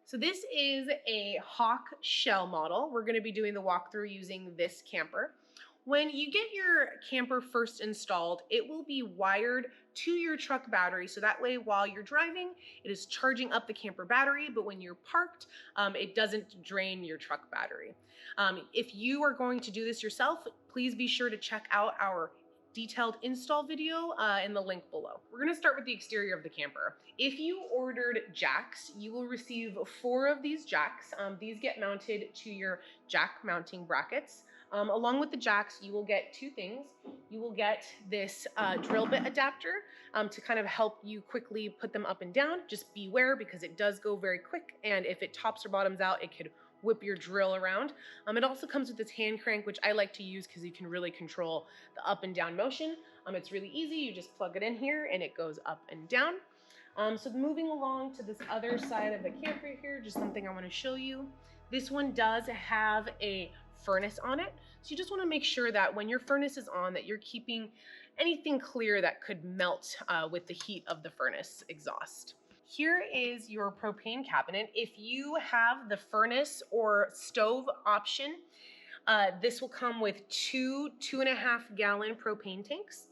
So this is a Hawk shell model. We're going to be doing the walkthrough using this camper. When you get your camper first installed, it will be wired to your truck battery. So that way, while you're driving, it is charging up the camper battery, but when you're parked, it doesn't drain your truck battery. If you are going to do this yourself, please be sure to check out our detailed install video in the link below. We're going to start with the exterior of the camper. If you ordered jacks, you will receive 4 of these jacks. These get mounted to your jack mounting brackets. Along with the jacks, you will get 2 things. You will get this drill bit adapter to kind of help you quickly put them up and down. Just beware because it does go very quick, and if it tops or bottoms out, it could whip your drill around. It also comes with this hand crank, which I like to use because you can really control the up and down motion. It's really easy. You just plug it in here and it goes up and down. So moving along to this other side of the camper here, just something I want to show you. This one does have a furnace on it. So you just want to make sure that when your furnace is on, that you're keeping anything clear that could melt with the heat of the furnace exhaust. Here is your propane cabinet. If you have the furnace or stove option, this will come with 2 2.5 gallon propane tanks.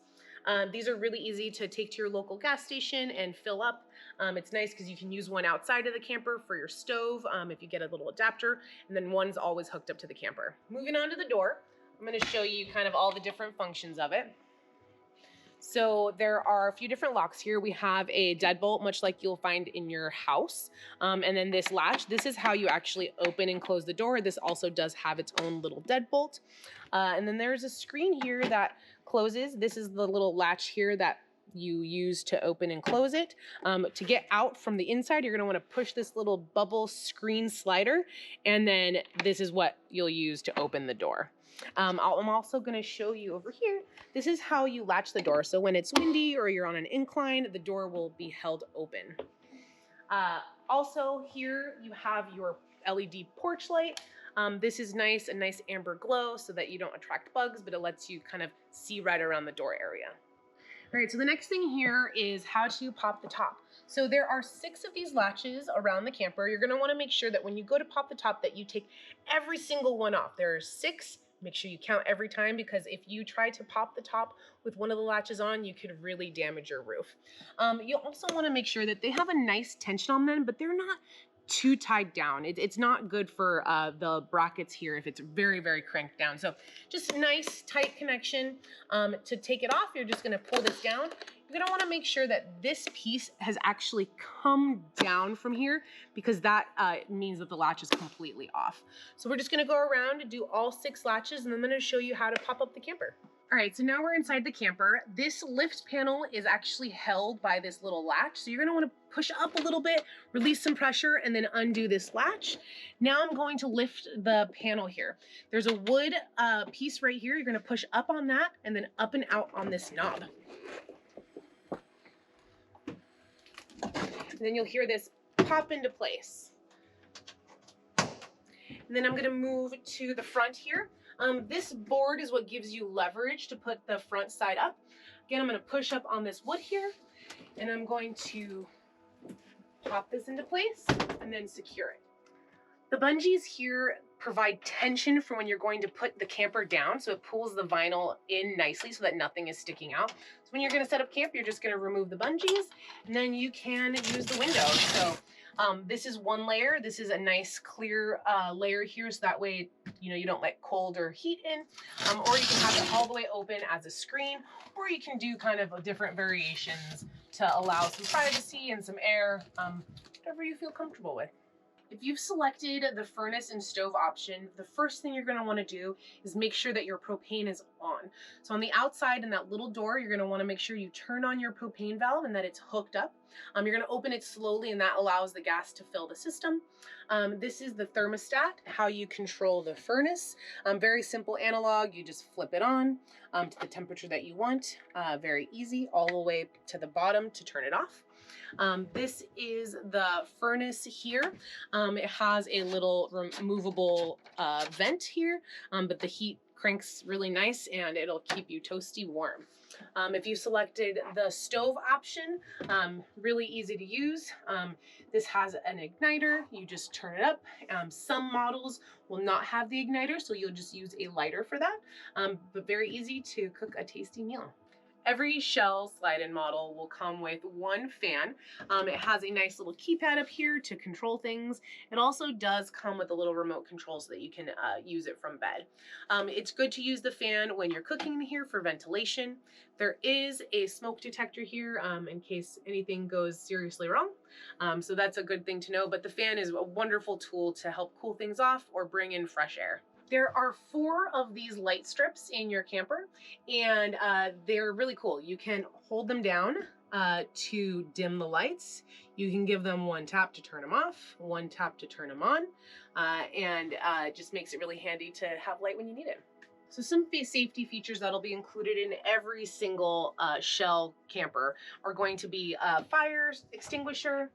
These are really easy to take to your local gas station and fill up. It's nice because you can use one outside of the camper for your stove if you get a little adapter, and then one's always hooked up to the camper. Moving on to the door, I'm going to show you kind of all the different functions of it. So there are a few different locks here. We have a deadbolt, much like you'll find in your house. And then this latch, this is how you actually open and close the door. This also does have its own little deadbolt. And then there's a screen here that closes. This is the little latch here that you use to open and close it. To get out from the inside, you're gonna wanna push this little bubble screen slider, and then this is what you'll use to open the door. I'm also gonna show you over here, this is how you latch the door. So when it's windy or you're on an incline, the door will be held open. Also here you have your LED porch light. This is nice, a nice amber glow so that you don't attract bugs, but it lets you kind of see right around the door area. All right, so the next thing here is how to pop the top. So there are 6 of these latches around the camper. You're gonna wanna make sure that when you go to pop the top that you take every single one off. There are 6. Make sure you count every time, because if you try to pop the top with one of the latches on, you could really damage your roof. You also want to make sure that they have a nice tension on them, but they're not too tied down. It's not good for the brackets here if it's very, very cranked down. So just nice tight connection. To take it off, you're just going to pull this down. You're gonna wanna make sure that this piece has actually come down from here, because that means that the latch is completely off. So we're just gonna go around and do all 6 latches, and I'm gonna show you how to pop up the camper. All right, so now we're inside the camper. This lift panel is actually held by this little latch. So you're gonna wanna push up a little bit, release some pressure, and then undo this latch. Now I'm going to lift the panel here. There's a wood piece right here. You're gonna push up on that and then up and out on this knob. And then you'll hear this pop into place. And then I'm gonna move to the front here. This board is what gives you leverage to put the front side up. Again, I'm gonna push up on this wood here, and I'm going to pop this into place and then secure it. The bungees here provide tension for when you're going to put the camper down, so it pulls the vinyl in nicely so that nothing is sticking out. So when you're gonna set up camp, you're just gonna remove the bungees, and then you can use the windows. So this is one layer. This is a nice clear layer here, so that way you don't let cold or heat in. Or you can have it all the way open as a screen, or you can do kind of different variations to allow some privacy and some air, whatever you feel comfortable with. If you've selected the furnace and stove option, the first thing you're going to want to do is make sure that your propane is on. So on the outside in that little door, you're going to want to make sure you turn on your propane valve and that it's hooked up. You're going to open it slowly, and that allows the gas to fill the system. This is the thermostat, how you control the furnace. Very simple analog. You just flip it on to the temperature that you want. Very easy, all the way to the bottom to turn it off. This is the furnace here. It has a little removable vent here, but the heat cranks really nice and it'll keep you toasty warm. If you selected the stove option, really easy to use. This has an igniter. You just turn it up. Some models will not have the igniter, so you'll just use a lighter for that, but very easy to cook a tasty meal. Every Shell slide-in model will come with one fan. It has a nice little keypad up here to control things. It also does come with a little remote control so that you can use it from bed. It's good to use the fan when you're cooking here for ventilation. There is a smoke detector here in case anything goes seriously wrong. So that's a good thing to know, but the fan is a wonderful tool to help cool things off or bring in fresh air. There are 4 of these light strips in your camper, and they're really cool. You can hold them down to dim the lights. You can give them one tap to turn them off, one tap to turn them on, and it just makes it really handy to have light when you need it. So some safety features that'll be included in every single Shell camper are going to be a fire extinguisher.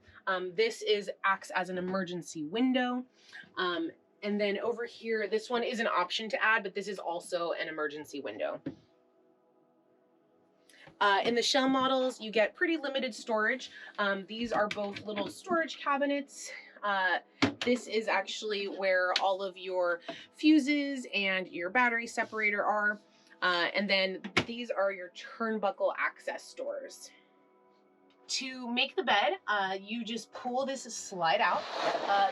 This acts as an emergency window. And then over here, this one is an option to add, but this is also an emergency window. In the Shell models, you get pretty limited storage. These are both little storage cabinets. This is actually where all of your fuses and your battery separator are. And then these are your turnbuckle access stores. To make the bed, you just pull this slide out.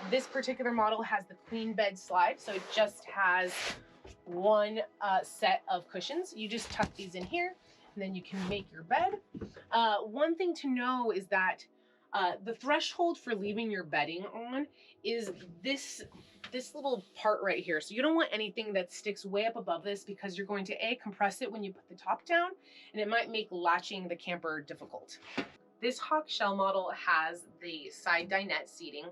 This particular model has the queen bed slide, so it just has one set of cushions. You just tuck these in here, and then you can make your bed. One thing to know is that the threshold for leaving your bedding on is this little part right here. So you don't want anything that sticks way up above this because you're going to compress it when you put the top down, and it might make latching the camper difficult. This Hawk Shell model has the side dinette seating.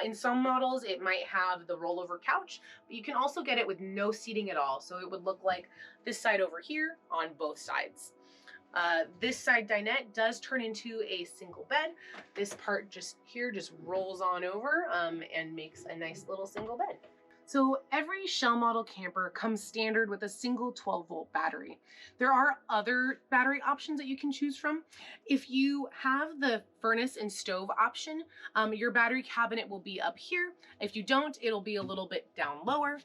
In some models, it might have the rollover couch, but you can also get it with no seating at all. So it would look like this side over here on both sides. This side dinette does turn into a single bed. This part just rolls on over and makes a nice little single bed. So every Shell model camper comes standard with a single 12-volt battery. There are other battery options that you can choose from. If you have the furnace and stove option, your battery cabinet will be up here. If you don't, it'll be a little bit down lower.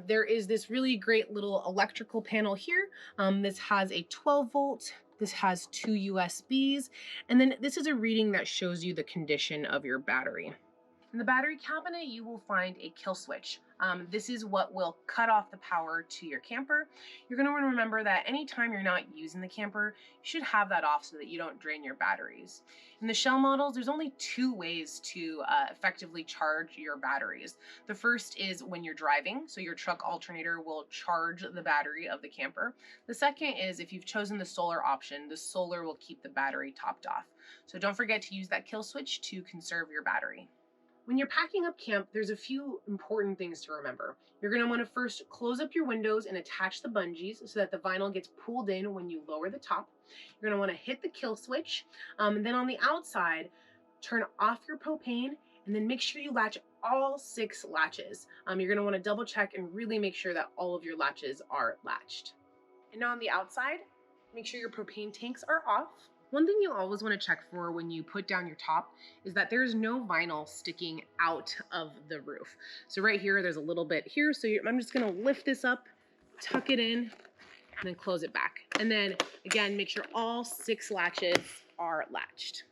There is this really great little electrical panel here. This has a 12-volt. This has 2 USBs. And then this is a reading that shows you the condition of your battery. In the battery cabinet, you will find a kill switch. This is what will cut off the power to your camper. You're going to want to remember that anytime you're not using the camper, you should have that off so that you don't drain your batteries. In the Shell models, there's only 2 ways to effectively charge your batteries. The first is when you're driving, so your truck alternator will charge the battery of the camper. The second is if you've chosen the solar option, the solar will keep the battery topped off. So don't forget to use that kill switch to conserve your battery. When you're packing up camp, there's a few important things to remember. You're going to want to first close up your windows and attach the bungees so that the vinyl gets pulled in when you lower the top. You're going to want to hit the kill switch. And then on the outside, turn off your propane and then make sure you latch all 6 latches. You're going to want to double check and really make sure that all of your latches are latched. And on the outside, make sure your propane tanks are off. One thing you always want to check for when you put down your top is that there's no vinyl sticking out of the roof. So right here, there's a little bit here. So I'm just going to lift this up, tuck it in, and then close it back. And then again, make sure all 6 latches are latched.